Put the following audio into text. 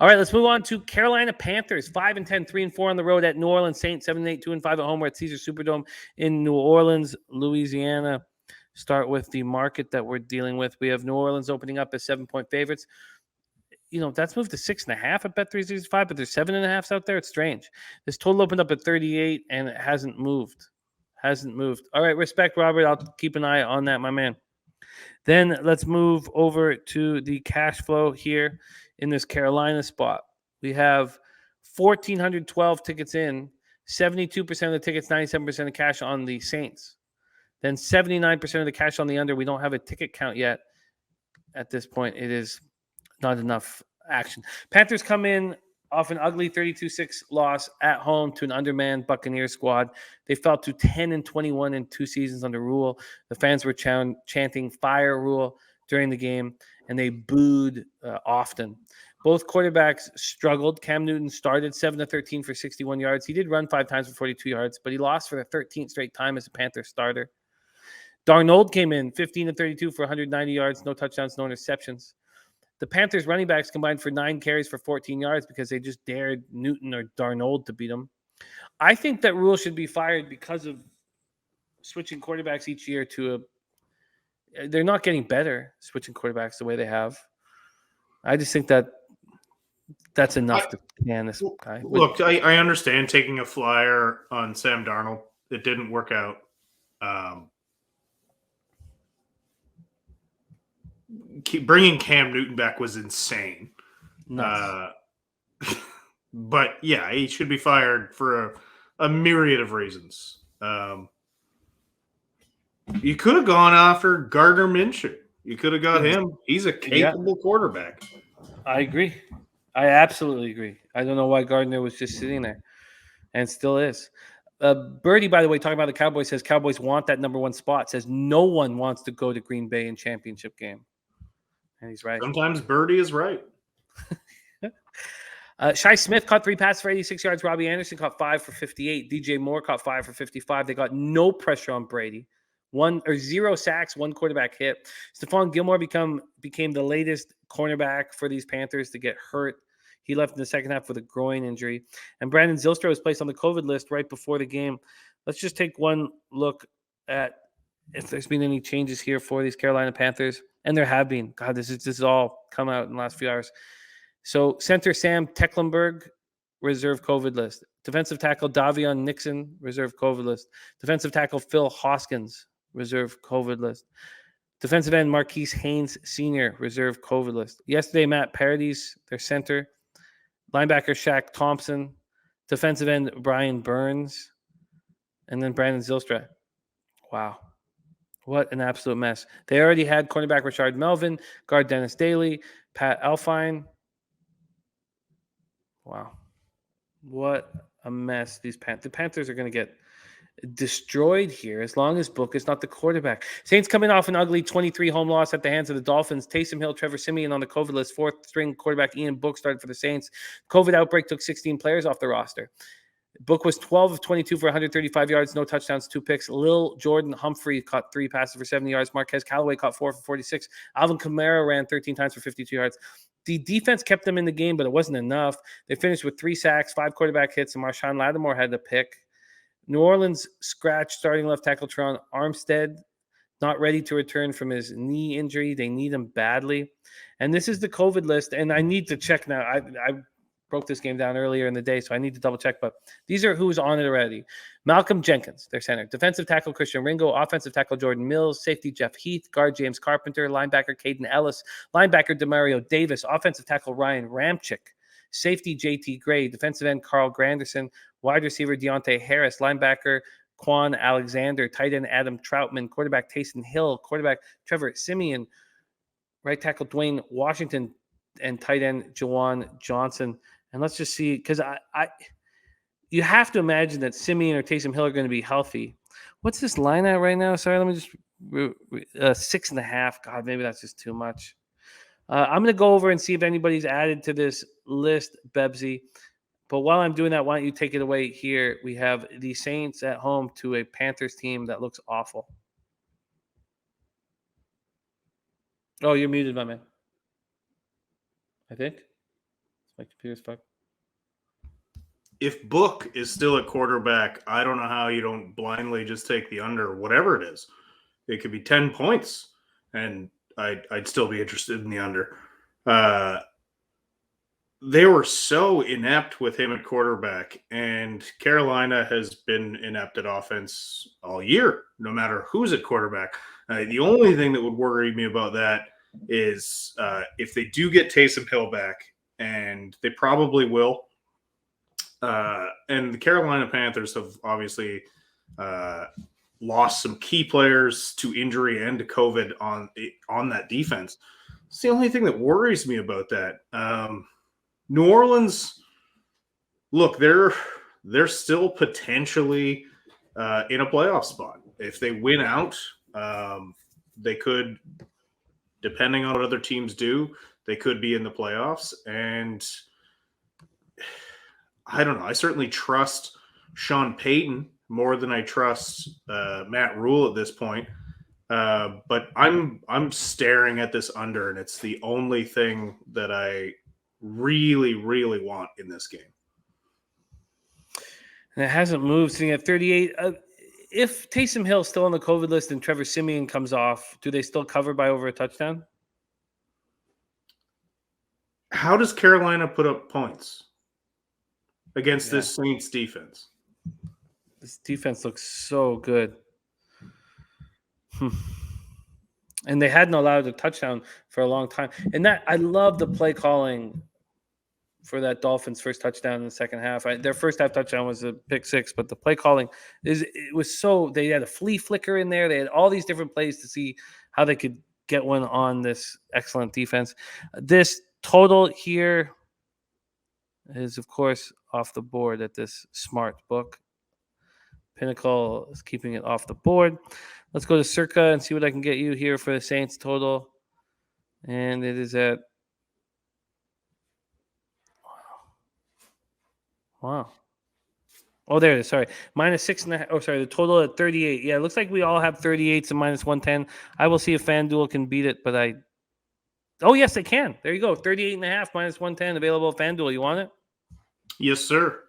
All right, let's move on to Carolina Panthers, 5-10, 3-4 on the road at New Orleans Saints, 7-8, 2-5 at home. We're at Caesars Superdome in New Orleans, Louisiana. Start with the market that we're dealing with. We have New Orleans opening up as 7-point favorites. That's moved to 6.5 at Bet365, but there's 7.5s out there. It's strange. This total opened up at 38 and it hasn't moved. All right, respect, Robert. I'll keep an eye on that, my man. Then let's move over to the cash flow here in this Carolina spot. We have 1,412 tickets in, 72% of the tickets, 97% of cash on the Saints. Then 79% of the cash on the under. We don't have a ticket count yet. At this point, it is not enough action. Panthers come in off an ugly 32-6 loss at home to an undermanned Buccaneers squad. They fell to 10-21 in 2 seasons under Rule. The fans were chanting "Fire Rule" during the game, and they booed often. Both quarterbacks struggled. Cam Newton started 7-13 for 61 yards. He did run 5 times for 42 yards, but he lost for the 13th straight time as a Panther starter. Darnold came in 15-32 for 190 yards, no touchdowns, no interceptions. The Panthers running backs combined for 9 carries for 14 yards because they just dared Newton or Darnold to beat them. I think that Rule should be fired because of switching quarterbacks each year they're not getting better switching quarterbacks the way they have. I just think that's enough to can this guy. Look, I understand taking a flyer on Sam Darnold. It didn't work out. Bringing Cam Newton back was insane. But yeah, he should be fired for a myriad of reasons. You could have gone after Gardner Minshew. You could have got him. He's a capable quarterback. I agree. I absolutely agree. I don't know why Gardner was just sitting there and still is. Birdie, by the way, talking about the Cowboys, says Cowboys want that number 1 spot. Says no one wants to go to Green Bay in championship game. And he's right. Sometimes Birdie is right. Shai Smith caught 3 passes for 86 yards. Robbie Anderson caught 5 for 58. DJ Moore caught 5 for 55. They got no pressure on Brady. 0 sacks, 1 quarterback hit. Stephon Gilmore became the latest cornerback for these Panthers to get hurt. He left in the second half with a groin injury. And Brandon Zylstra was placed on the COVID list right before the game. Let's just take one look at if there's been any changes here for these Carolina Panthers. And there have been. God, this is all come out in the last few hours. So center Sam Tecklenburg, reserve COVID list. Defensive tackle Davion Nixon, reserve COVID list. Defensive tackle Phil Hoskins, reserve COVID list. Defensive end Marquise Haynes Sr., reserve COVID list. Yesterday, Matt Paradis, their center. Linebacker Shaq Thompson. Defensive end Brian Burns. And then Brandon Zylstra. Wow. What an absolute mess. They already had cornerback Rashard Melvin, guard Dennis Daly, Pat Elfine. Wow. What a mess. The Panthers are going to get destroyed here as long as Book is not the quarterback. Saints coming off an ugly 23 home loss at the hands of the Dolphins. Taysom Hill, Trevor Siemian on the COVID list. 4th string quarterback Ian Book started for the Saints. COVID outbreak took 16 players off the roster. Book was 12 of 22 for 135 yards, no touchdowns, 2 picks. Lil Jordan Humphrey caught 3 passes for 70 yards. Marquez Callaway caught 4 for 46. Alvin Kamara ran 13 times for 52 yards. The defense kept them in the game, but it wasn't enough. They finished with 3 sacks, 5 quarterback hits, and Marshawn Lattimore had a pick. New Orleans scratched starting left tackle Teron Armstead, not ready to return from his knee injury. They need him badly. And this is the COVID list, and I need to check now. I broke this game down earlier in the day, so I need to double check, but these are who's on it already. Malcolm Jenkins, their center. Defensive tackle Christian Ringo. Offensive tackle Jordan Mills. Safety Jeff Heath. Guard James Carpenter. Linebacker Caden Ellis. Linebacker Demario Davis. Offensive tackle Ryan Ramczyk. Safety JT Gray. Defensive end Carl Granderson. Wide receiver Deontay Harris. Linebacker Quan Alexander. Tight end Adam Troutman. Quarterback Taysom Hill. Quarterback Trevor Siemian. Right tackle Dwayne Washington. And tight end Jawan Johnson. And let's just see, because you have to imagine that Siemian or Taysom Hill are going to be healthy. What's this line at right now? Sorry, let me just 6.5. God, maybe that's just too much. I'm going to go over and see if anybody's added to this list, Bebsie. But while I'm doing that, why don't you take it away here? We have the Saints at home to a Panthers team that looks awful. Oh, you're muted, my man. I think. My computer's fucked. If Book is still at quarterback, I don't know how you don't blindly just take the under, whatever it is. It could be 10 points, and I'd still be interested in the under. They were so inept with him at quarterback, and Carolina has been inept at offense all year, no matter who's at quarterback. The only thing that would worry me about that is if they do get Taysom Hill back, and they probably will. And the Carolina Panthers have obviously lost some key players to injury and to COVID on that defense. It's the only thing that worries me about that. New Orleans, look, they're still potentially in a playoff spot. If they win out, they could, depending on what other teams do, they could be in the playoffs. And I don't know. I certainly trust Sean Payton more than I trust Matt Rule at this point. But I'm staring at this under, and it's the only thing that I really, really want in this game. And it hasn't moved, sitting at 38. If Taysom Hill's still on the COVID list and Trevor Siemian comes off, do they still cover by over a touchdown? How does Carolina put up points against this Saints defense? This defense looks so good. And they hadn't allowed a touchdown for a long time. And that I love the play calling for that Dolphins first touchdown in the second half. Their first half touchdown was a pick six, but the play calling it was so, they had a flea flicker in there. They had all these different plays to see how they could get one on this excellent defense. This total here is, of course, off the board at this smart book. Pinnacle is keeping it off the board. Let's go to Circa and see what I can get you here for the Saints total. And it is at wow. Oh, there it is. Sorry. -6.5. Oh, sorry. The total at 38. Yeah, it looks like we all have 38s and -110. I will see if FanDuel can beat it, but oh, yes, they can. There you go. 38.5 -110 available at FanDuel. You want it? Yes, sir.